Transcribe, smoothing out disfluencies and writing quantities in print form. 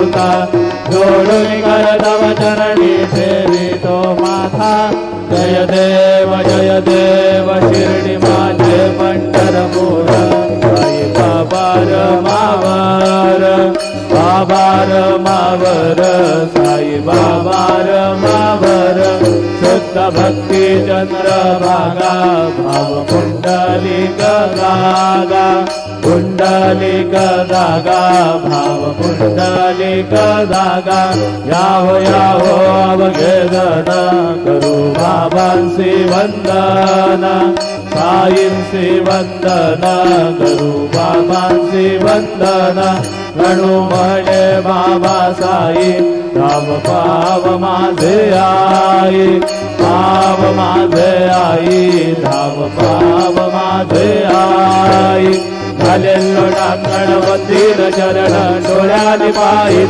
जोडून कर तव चरणी ठेवितो माथा जय देव शिर्डी माझे पंढरपूर साई बाबार मावर साई बाबार मावर शुद्ध भक्ती चंद्रभागा भाव पुंडलिक दागा भाव पुंडलिक दागा याहो अवघेदन करू बाबांसी वंदन साईंसी वंदन करू बाबांसी वंदन गणू म्हणे बाबा साई धाम पाव माझे आई धाम पाव माझे आई झाले लोटा गणपती चरण डोळ्याने पाहिलं